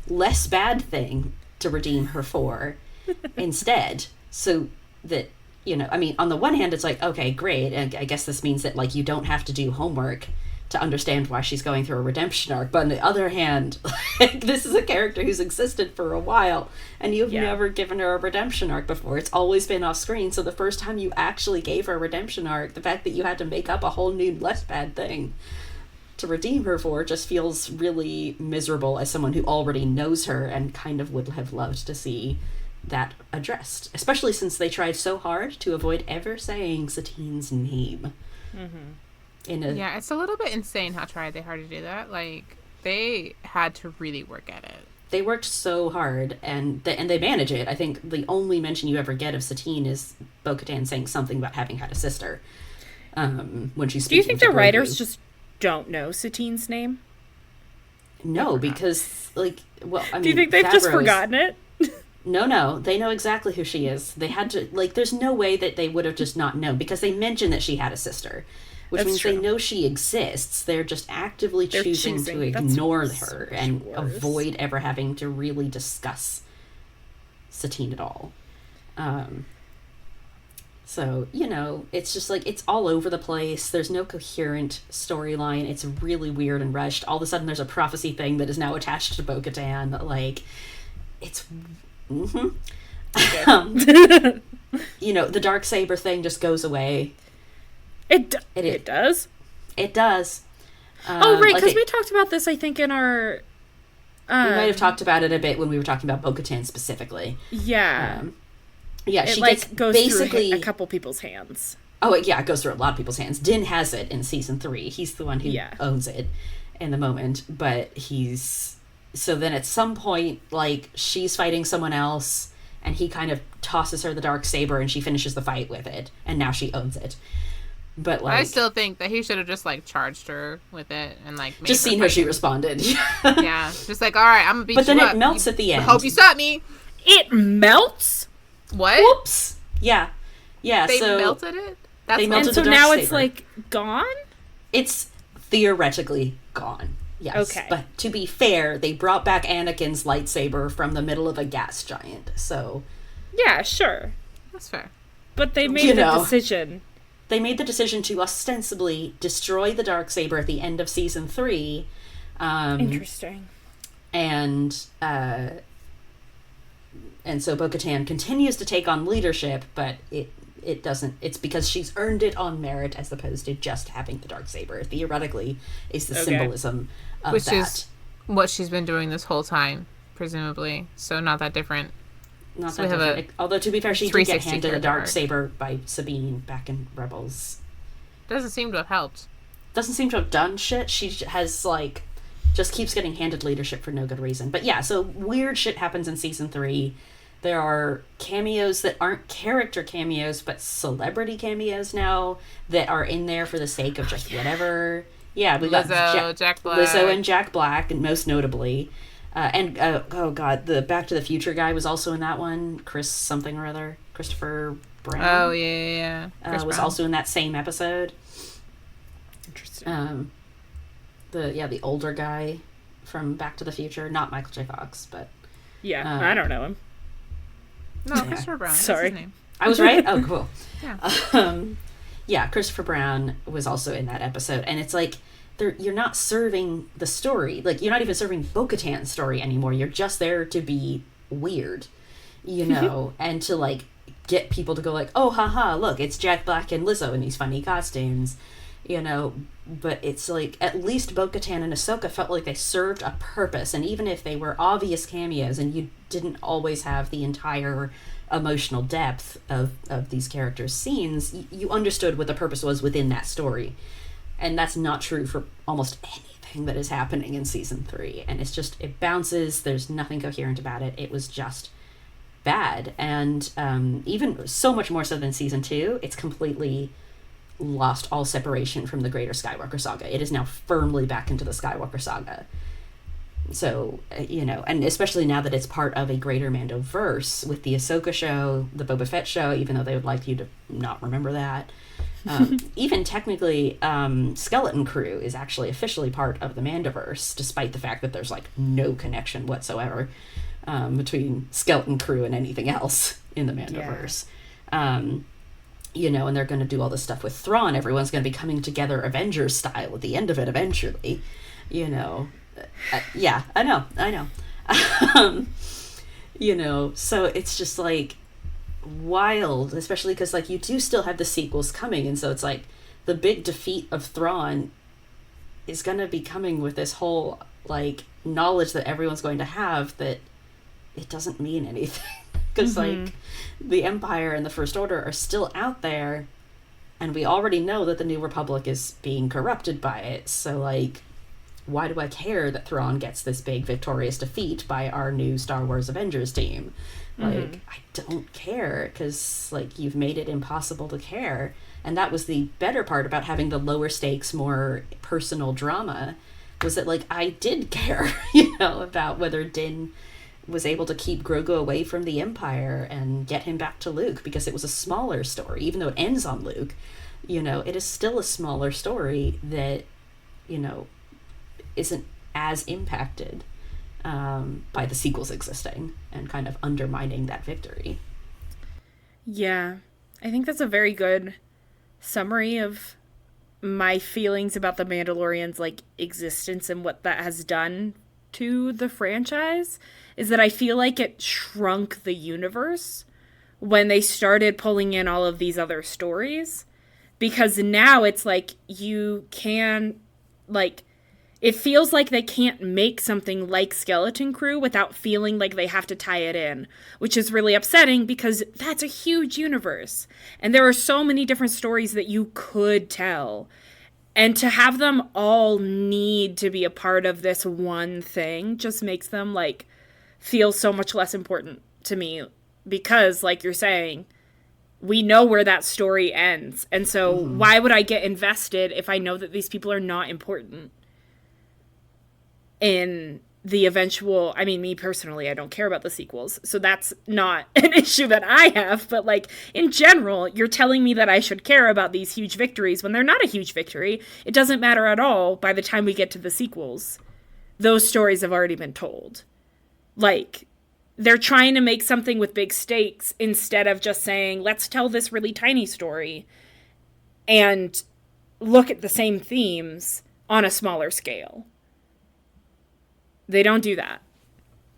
less bad thing to redeem her for instead, so that, you know, I mean, on the one hand, it's like, okay, great, and I guess this means that, like, you don't have to do homework to understand why she's going through a redemption arc. But on the other hand, like, this is a character who's existed for a while, and you've never given her a redemption arc before. It's always been off screen. So the first time you actually gave her a redemption arc, the fact that you had to make up a whole new, less bad thing to redeem her for just feels really miserable as someone who already knows her and kind of would have loved to see that addressed, especially since they tried so hard to avoid ever saying Satine's name. Yeah, it's a little bit insane how tried they hard to do that. Like, they had to really work at it. They worked so hard, and they manage it. I think the only mention you ever get of Satine is Bo-Katan saying something about having had a sister. When she's Do you speaking think to the Grogu. writers just don't know Satine's name? No, because, like, well, I mean, Do you think they've just Favreau's- forgotten it? No, they know exactly who she is. They had to, like, there's no way that they would have just not known, because they mentioned that she had a sister, which That's means true. they know she exists. They're just actively choosing to That's ignore so her much and worse. avoid ever having to really discuss Satine at all. So, you know, it's just like, it's all over the place. There's no coherent storyline. It's really weird and rushed. All of a sudden there's a prophecy thing that is now attached to Bo-Katan. Like, it's... you know, the Darksaber thing just goes away. It does? It does. Oh, right, like because we talked about this, I think, in our... we might have talked about it a bit when we were talking about Bo-Katan specifically. Yeah. Yeah, it, she like, gets goes basically... through a couple people's hands. Oh, yeah, it goes through a lot of people's hands. Din has it in season 3. He's the one who owns it in the moment, but he's... So then at some point, like, she's fighting someone else, and he kind of tosses her the Darksaber, and she finishes the fight with it, and now she owns it. But, like... I still think that he should have just, like, charged her with it and, like, made just her seen how fight she him. responded. Yeah, just like, all right, I'm gonna beat But you then up. it melts at the end. Hope you stop me. It melts? What? Whoops! Yeah. Yeah, They so... melted it? That's They what- melted And so the now it's, Darksaber. like, gone? It's theoretically gone. Yes. Okay. But to be fair, they brought back Anakin's lightsaber from the middle of a gas giant, so... Yeah, sure. That's fair. But they You made a know. decision. They made the decision to ostensibly destroy the Darksaber at the end of season 3. Interesting. And so Bo-Katan continues to take on leadership, but it doesn't... It's because she's earned it on merit as opposed to just having the Darksaber. Theoretically, is the symbolism of Which that. is what she's been doing this whole time, presumably. So not that different. Not So that we have different. Although, to be fair, she did get 360 handed a character arc. Darksaber by Sabine back in Rebels. Doesn't seem to have helped. Doesn't seem to have done shit. She has, like, just keeps getting handed leadership for no good reason. But yeah, so weird shit happens in season 3. There are cameos that aren't character cameos, but celebrity cameos now that are in there for the sake of just whatever. Yeah, we got Lizzo, Jack Black. Lizzo and Jack Black, and most notably. Oh god, the Back to the Future guy was also in that one. Chris something or other. Christopher Brown. Oh, yeah. Chris Was Brown. also in that same episode. Interesting. The older guy from Back to the Future, not Michael J. Fox, but Yeah, I don't know him. No, Christopher Brown. Sorry. That's his name. I was right? Oh, cool. Yeah. Yeah, Christopher Brown was also in that episode. And it's like, you're not serving the story. Like, you're not even serving Bo-Katan's story anymore. You're just there to be weird, you know, and to, like, get people to go like, oh, haha, look, it's Jack Black and Lizzo in these funny costumes, you know. But it's like, at least Bo-Katan and Ahsoka felt like they served a purpose. And even if they were obvious cameos and you didn't always have the entire emotional depth of these characters' scenes, you understood what the purpose was within that story. And that's not true for almost anything that is happening in season 3. And it's just, it bounces. There's nothing coherent about it. It was just bad. And even so much more so than season 2, it's completely lost all separation from the greater Skywalker saga. It is now firmly back into the Skywalker saga. So, you know, and especially now that it's part of a greater Mandoverse with the Ahsoka show, the Boba Fett show, even though they would like you to not remember that. Even technically, Skeleton Crew is actually officially part of the Mandoverse, despite the fact that there's, like, no connection whatsoever between Skeleton Crew and anything else in the Mandoverse. Yeah. You know, and they're going to do all this stuff with Thrawn. Everyone's going to be coming together Avengers style at the end of it eventually, you know. Yeah, I know. You know, so it's just, like, wild, especially because, like, you do still have the sequels coming, and so it's like the big defeat of Thrawn is going to be coming with this whole, like, knowledge that everyone's going to have that it doesn't mean anything. Because, like, the Empire and the First Order are still out there, and we already know that the New Republic is being corrupted by it, so, like, why do I care that Thrawn gets this big victorious defeat by our new Star Wars Avengers team? Like, I don't care, because, like, you've made it impossible to care. And that was the better part about having the lower stakes, more personal drama, was that, like, I did care, you know, about whether Din was able to keep Grogu away from the Empire and get him back to Luke, because it was a smaller story. Even though it ends on Luke, you know, it is still a smaller story that, you know, isn't as impacted by the sequels existing and kind of undermining that victory. Yeah, I think that's a very good summary of my feelings about the Mandalorian's, like, existence and what that has done to the franchise, is that I feel like it shrunk the universe when they started pulling in all of these other stories, because now it's like you can, like, it feels like they can't make something like Skeleton Crew without feeling like they have to tie it in, which is really upsetting because that's a huge universe. And there are so many different stories that you could tell. And to have them all need to be a part of this one thing just makes them, like, feel so much less important to me. Because, like you're saying, we know where that story ends. And so why would I get invested if I know that these people are not important in the eventual, I mean, me personally, I don't care about the sequels, so that's not an issue that I have, but, like, in general, you're telling me that I should care about these huge victories when they're not a huge victory. It doesn't matter at all by the time we get to the sequels. Those stories have already been told. Like, they're trying to make something with big stakes instead of just saying, let's tell this really tiny story and look at the same themes on a smaller scale. They don't do that.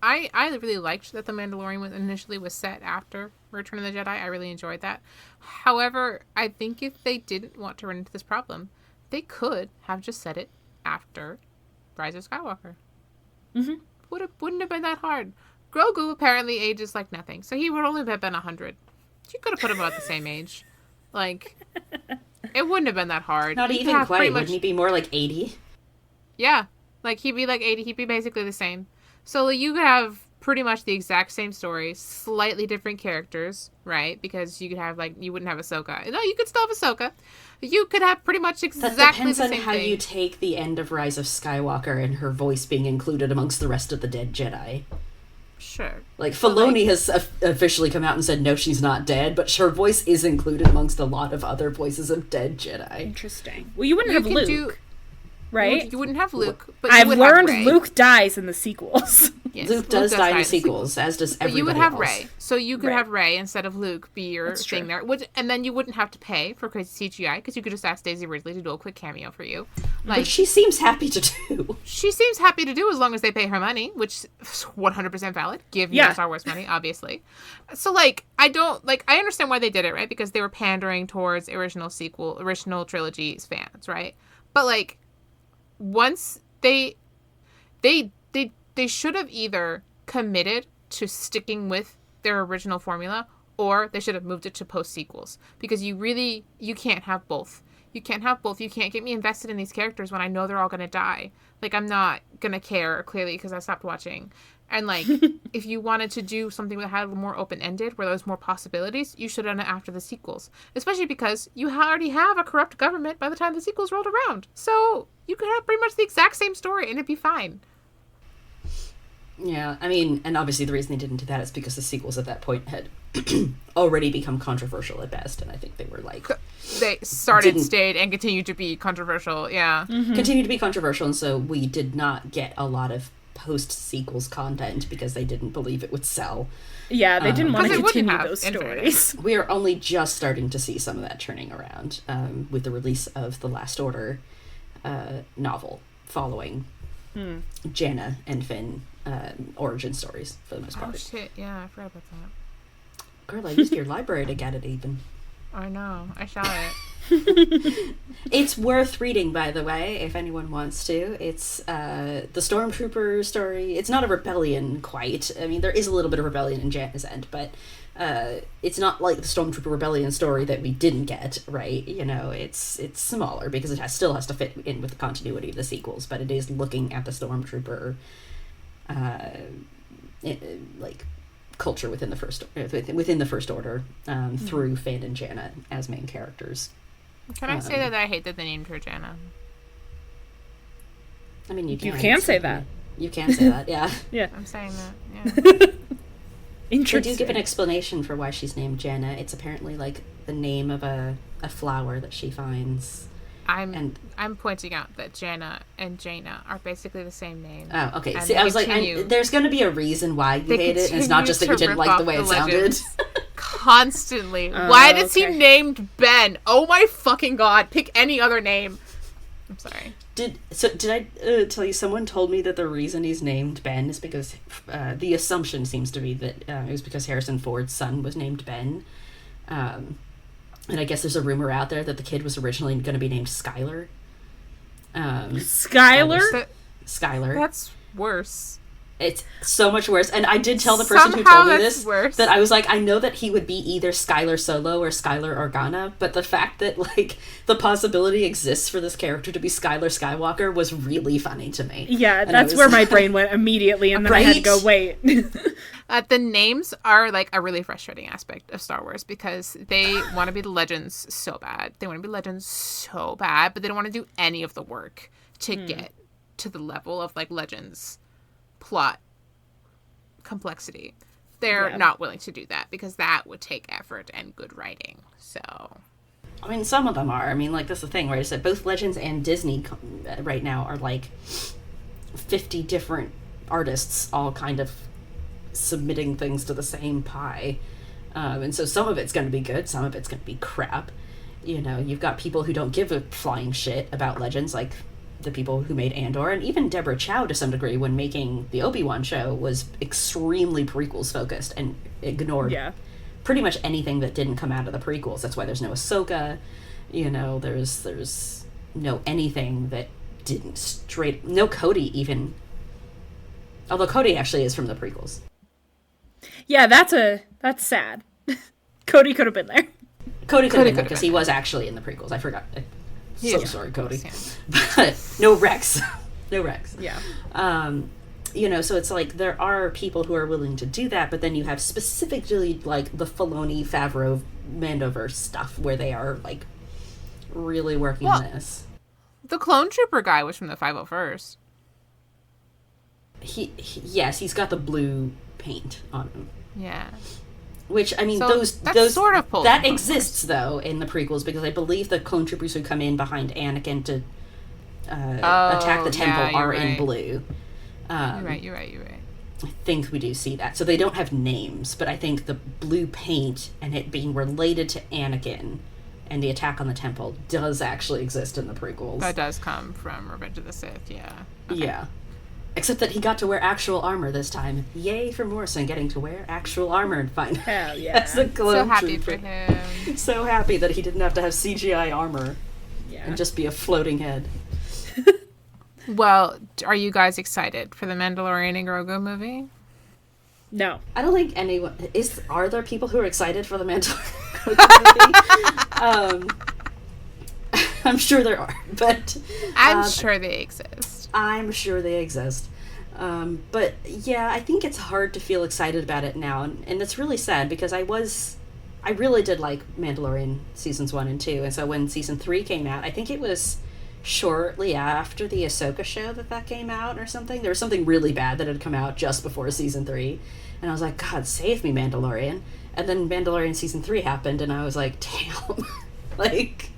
I really liked that The Mandalorian initially was set after Return of the Jedi. I really enjoyed that. However, I think if they didn't want to run into this problem, they could have just set it after Rise of Skywalker. Wouldn't have been that hard. Grogu apparently ages like nothing, so he would only have been 100. You could have put him about the same age. Like, it wouldn't have been that hard. Not even quite. Wouldn't he be more like 80? Yeah. Like, he'd be like 80. He'd be basically the same. So, like, you could have pretty much the exact same story, slightly different characters, right? Because you could have, like, you wouldn't have Ahsoka. No, you could still have Ahsoka. You could have pretty much exactly the same thing. That depends on how you take the end of Rise of Skywalker and her voice being included amongst the rest of the dead Jedi. Sure. Like, Filoni has officially come out and said, no, she's not dead, but her voice is included amongst a lot of other voices of dead Jedi. Interesting. Well, you wouldn't have Luke. Right? You wouldn't have Luke, but I've learned Luke dies in the sequels. Yes, Luke does die in the sequels. sequels, as does But everybody you would have else. Rey. So you could Right. have Rey instead of Luke be your That's thing true. there. And then you wouldn't have to pay for crazy CGI because you could just ask Daisy Ridley to do a quick cameo for you. Like, Which she seems happy to do. she seems happy to do as long as they pay her money, which is 100% valid. Give me Star Wars money, obviously. So, like, I understand why they did it, right? Because they were pandering towards original trilogy's fans, right? But, like, once they should have either committed to sticking with their original formula, or they should have moved it to post sequels, because you can't have both. You can't have both. You can't get me invested in these characters when I know they're all gonna die. Like, I'm not gonna care, clearly, because I stopped watching. And, like, if you wanted to do something that had more open-ended, where there was more possibilities, you should have done it after the sequels. Especially because you already have a corrupt government by the time the sequels rolled around. So you could have pretty much the exact same story and it'd be fine. Yeah, I mean, and obviously the reason they didn't do that is because the sequels at that point had already become controversial at best, and I think they were like... They stayed, and continued to be controversial, yeah. Mm-hmm. Continued to be controversial, and so we did not get a lot of post-sequels content because they didn't believe it would sell. Yeah, they didn't want to 'Cause it wouldn't continue have, those in stories. We are only just starting to see some of that turning around with the release of the Last Order novel following Janna and Finn origin stories, for the most part. Oh, shit, yeah, I forgot about that. Girl, I used your library to get it even. I know, I shall it. It's worth reading, by the way, if anyone wants to. It's the Stormtrooper story. It's not a rebellion quite. I mean, there is a little bit of rebellion in Janna's End, but it's not like the Stormtrooper rebellion story that we didn't get, right? You know, it's smaller because it still has to fit in with the continuity of the sequels, but it is looking at the Stormtrooper like culture within the first order through Finn and Janna as main characters. Can I say that I hate that they named her Janna? I mean, you You can say that. You can say that, yeah. Yeah. I'm saying that, yeah. They Interesting. do give an explanation for why she's named Janna. It's apparently like the name of a flower that she finds. I'm pointing out that Janna and Jaina are basically the same name. Oh, okay. And See, I was like, there's going to be a reason why you hate it, and it's not just that you didn't like the way it sounded. Constantly. Why does he named Ben? Oh my fucking god! Pick any other name. I'm sorry. Did I tell you? Someone told me that the reason he's named Ben is because the assumption seems to be that it was because Harrison Ford's son was named Ben. And I guess there's a rumor out there that the kid was originally going to be named Skylar. Skylar? Skylar. That's worse. It's so much worse. And I did tell the person who Somehow told me that's this worse. that I was like, I know that he would be either Skylar Solo or Skylar Organa, but the fact that like the possibility exists for this character to be Skylar Skywalker was really funny to me. Yeah, And that's where my brain went immediately, and then I had to go, wait. The names are like a really frustrating aspect of Star Wars because they want to be the legends so bad. They want to be legends so bad, but they don't want to do any of the work to get to the level of like legends plot complexity. They're not willing to do that because that would take effort and good writing. So, I mean, some of them are. I mean, like, that's the thing, right? Is that both Legends and Disney right now are like 50 different artists all kind of submitting things to the same pie. And so some of it's going to be good, some of it's going to be crap. You know, you've got people who don't give a flying shit about Legends, like the people who made Andor, and even Deborah Chow to some degree when making the Obi-Wan show was extremely prequels focused and ignored pretty much anything that didn't come out of the prequels. That's why there's no Ahsoka, you know, there's no anything that didn't no Cody even, although Cody actually is from the prequels. Yeah, that's sad. Cody could have been there. Cody could have been there because he was actually in the prequels. I forgot. Sorry, Cody. But no Rex. No Rex. Yeah. You know, so it's like there are people who are willing to do that, but then you have specifically like the Filoni, Favreau, Mandoverse stuff where they are like really working this. The Clone Trooper guy was from the 501st. Yes, he's got the blue paint on him. Yeah. Which, I mean, so those sort of that exists though in the prequels because I believe the clone troopers who come in behind Anakin to attack the temple are in blue. You're right. I think we do see that. So they don't have names, but I think the blue paint and it being related to Anakin and the attack on the temple does actually exist in the prequels. That does come from Revenge of the Sith, yeah. Okay. Yeah. Except that he got to wear actual armor this time. Yay for Morrison getting to wear actual armor and find Hell yeah. That's the glow So happy for him. So happy that he didn't have to have CGI armor Yeah. and just be a floating head. Well, are you guys excited for the Mandalorian and Grogu movie? No. I don't think anyone are there people who are excited for the Mandalorian movie? I'm sure there are, but I'm sure they exist. I'm sure they exist. But yeah, I think it's hard to feel excited about it now, and it's really sad because I really did like Mandalorian seasons 1 and 2, and so when season 3 came out, I think it was shortly after the Ahsoka show that came out or something. There was something really bad that had come out just before season 3, and I was like, God save me, Mandalorian. And then Mandalorian season 3 happened, and I was like, damn, like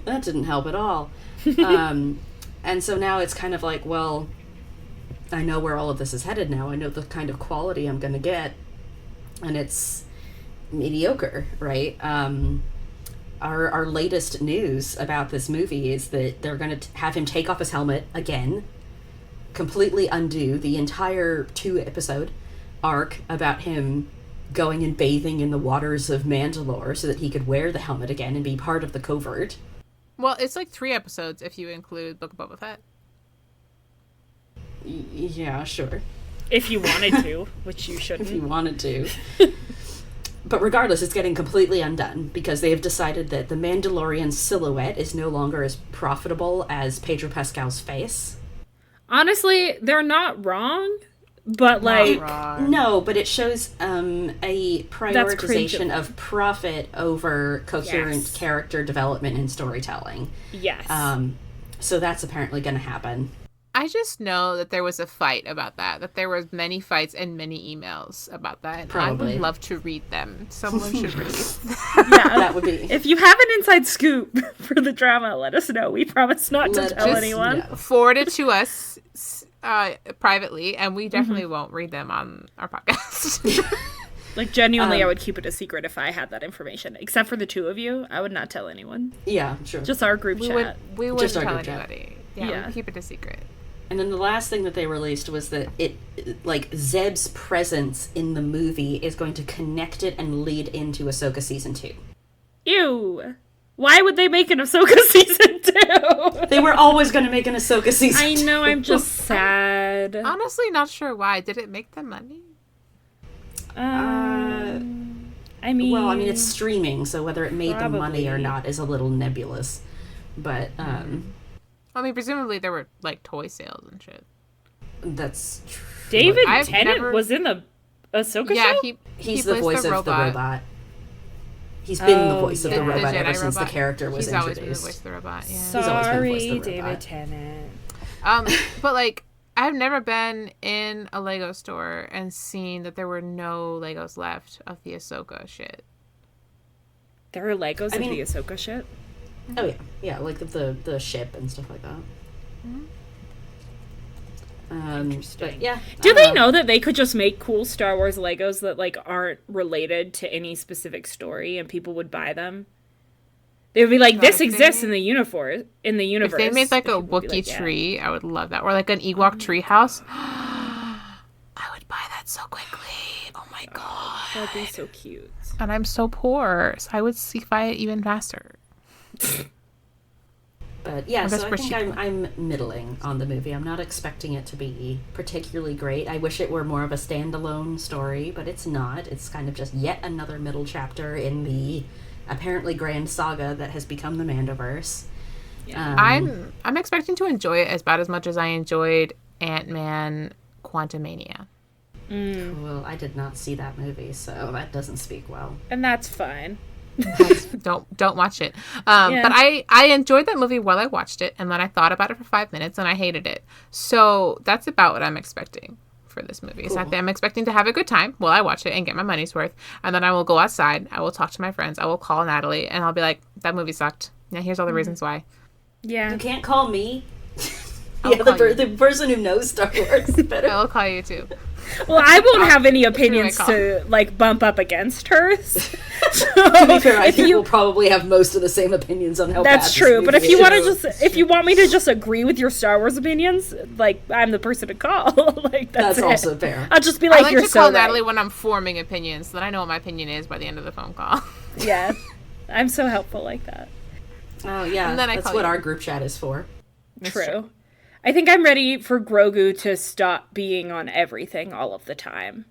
that didn't help at all. And so now it's kind of like, well, I know where all of this is headed now. I know the kind of quality I'm going to get, and it's mediocre, right? Our latest news about this movie is that they're going to have him take off his helmet again, completely undo the entire 2-episode arc about him going and bathing in the waters of Mandalore so that he could wear the helmet again and be part of the covert. Well, it's like 3 episodes if you include Book of Boba Fett. Yeah, sure. If you wanted to, which you shouldn't. If you wanted to. But regardless, it's getting completely undone because they have decided that the Mandalorian silhouette is no longer as profitable as Pedro Pascal's face. Honestly, they're not wrong, but like... No, but it shows a prioritization of profit over coherent character development and storytelling. Yes. So that's apparently going to happen. I just know that there was a fight about that there were many fights and many emails about that. Probably. I would love to read them. Someone should release them. Yeah, that would be... If you have an inside scoop for the drama, let us know. We promise not to tell anyone. know. Forward it to us privately, and we definitely won't read them on our podcast. Like, genuinely, I would keep it a secret if I had that information. Except for the 2 of you, I would not tell anyone. Yeah, sure. Just our group chat. We wouldn't Just our tell group chat. anybody. Yeah, we'd keep it a secret. And then the last thing that they released was that Zeb's presence in the movie is going to connect it and lead into Ahsoka season 2. Ew. Why would they make an Ahsoka season 2? They were always going to make an Ahsoka season 2. I know, I'm just sad. Honestly, not sure why. Did it make them money? I mean... Well, I mean, it's streaming, so whether it made them money or probably. not is a little nebulous. But, I mean, presumably there were, like, toy sales and shit. that's true. David I've Tennant never- was in the Ahsoka Yeah, show? He's he the plays voice of the robot. He's been the voice of the robot Jedi ever since the robot. character was He's always been the introduced. voice of the robot, yeah. He's always been the Sorry, voice of the David robot. Tennant. But, like, I've never been in a Lego store and seen that there were no Legos left of the Ahsoka shit. There are Legos I of mean- the Ahsoka shit? Oh, yeah. Yeah, like the ship and stuff like that. But yeah. Do they know that they could just make cool Star Wars Legos that, like, aren't related to any specific story and people would buy them? They would be like, Not this if they exists made- in the universe. If they made, like, a And people would be Wookiee like, yeah. tree, I would love that. Or, like, an Ewok tree house. I would buy that so quickly. Oh, my God. That'd be so cute. And I'm so poor, so I would buy it even faster. But yeah, Or so that's I where think she- I'm middling on the movie. I'm not expecting it to be particularly great. I wish it were more of a standalone story, but it's not. It's kind of just yet another middle chapter in the apparently grand saga that has become the Mandoverse. Yeah. I'm expecting to enjoy it about as much as I enjoyed Ant-Man Quantumania. Well, I did not see that movie, so that doesn't speak well. And that's fine. Don't watch it. Yeah. But I enjoyed that movie while I watched it, and then I thought about it for 5 minutes and I hated it. So that's about what I'm expecting for this movie. So Cool. I'm expecting to have a good time while I watch it and get my money's worth, and then I will go outside, I will talk to my friends, I will call Natalie, and I'll be like, that movie sucked. Yeah, here's all the reasons why. Yeah. You can't call me. I'll Yeah, call you. the person who knows Star Wars better. I will call you too. Well, I won't have any opinions call. to like bump up against hers. To be fair, I think we'll probably have most of the same opinions on how bad That's this true, but if movie you want to is. just, if you want me to just agree with your Star Wars opinions, like I'm the person to call. Like that's it. also fair. I'll just be I like, like you're to so call right. Natalie when I'm forming opinions, so that I know what my opinion is by the end of the phone call. Yeah, I'm so helpful like that. Oh yeah, And then I that's call what you. our group chat is for. True. I think I'm ready for Grogu to stop being on everything all of the time.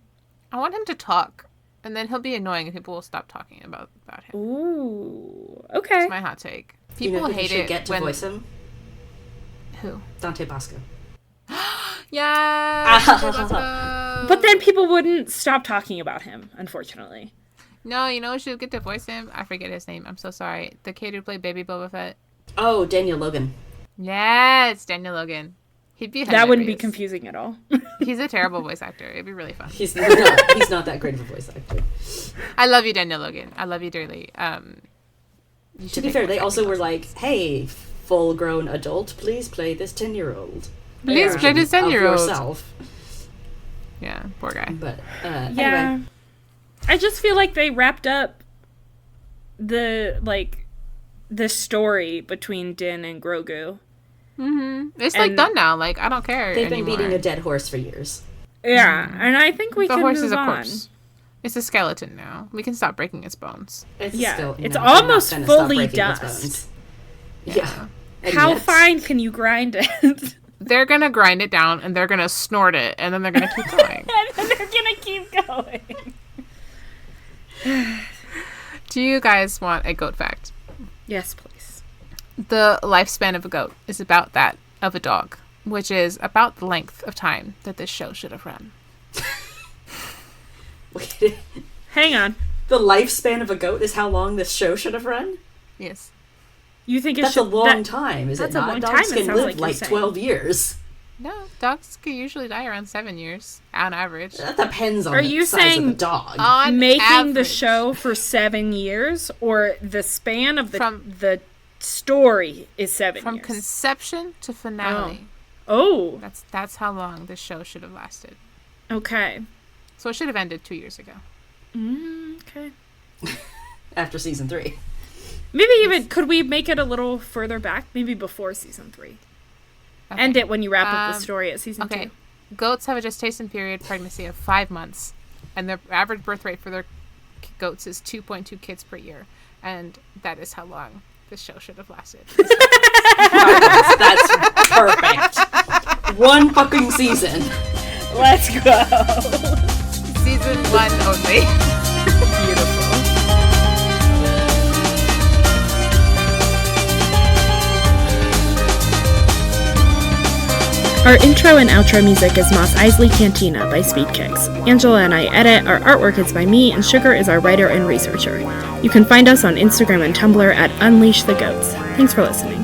I want him to talk, and then he'll be annoying and people will stop talking about him. Ooh, okay. That's my hot take. People who hate should it get to when... voice him? Who? Dante Bosco. Yeah. But then people wouldn't stop talking about him, unfortunately. No, you know who should get to voice him? I forget his name. I'm so sorry. The kid who played Baby Boba Fett. Oh, Daniel Logan. Yes, Daniel Logan. He'd be That wouldn't be hilarious. confusing at all. He's a terrible voice actor. It'd be really fun. He's not that great of a voice actor. I love you, Daniel Logan. I love you dearly. To be fair, they also were like, "Hey, full-grown adult, please play this 10-year-old. Please play this 10-year-old. yourself." Yeah, poor guy. But Yeah. anyway, I just feel like they wrapped up the story between Din and Grogu. It's like And- done now. Like, I don't care they've been anymore. beating a dead horse for years. Yeah, and I think we The can horse move is a on. corpse. It's a skeleton now. We can stop breaking its bones. It's Yeah, still, it's no, they're not almost gonna stop fully breaking its dust. bones. Yeah. And How yet- fine can you grind it? They're gonna grind it down and they're gonna snort it and then they're gonna keep going. And then they're gonna keep going. Do you guys want a goat fact? Yes, please. The lifespan of a goat is about that of a dog, which is about the length of time that this show should have run. Wait, Hang on. the lifespan of a goat is how long this show should have run? Yes. You think That's a long time, is it that's a not? long Dogs time, it can sounds live like you're like saying. 12 years. No, dogs can usually die around 7 years on average. That depends on Are the you size of saying the dog. On making the average. show for 7 years, or the span of From- the story is 7 From years? conception to finale. Oh, That's how long this show should have lasted. okay. So it should have ended 2 years ago. Okay. After season 3. Maybe even, could we make it a little further back? Maybe before season 3. Okay. End it when you wrap up the Um, story at season 2. Okay. Goats have a gestation period pregnancy of 5 months, and the average birth rate for their goats is 2.2 kids per year, and that is how long this show should have lasted. That's perfect. One fucking season. Let's go. Season 1 only. Beautiful. Our intro and outro music is Mos Eisley Cantina by Speedkicks. Angela and I edit, our artwork is by me, and Sugar is our writer and researcher. You can find us on Instagram and Tumblr at Unleash the Goats. Thanks for listening.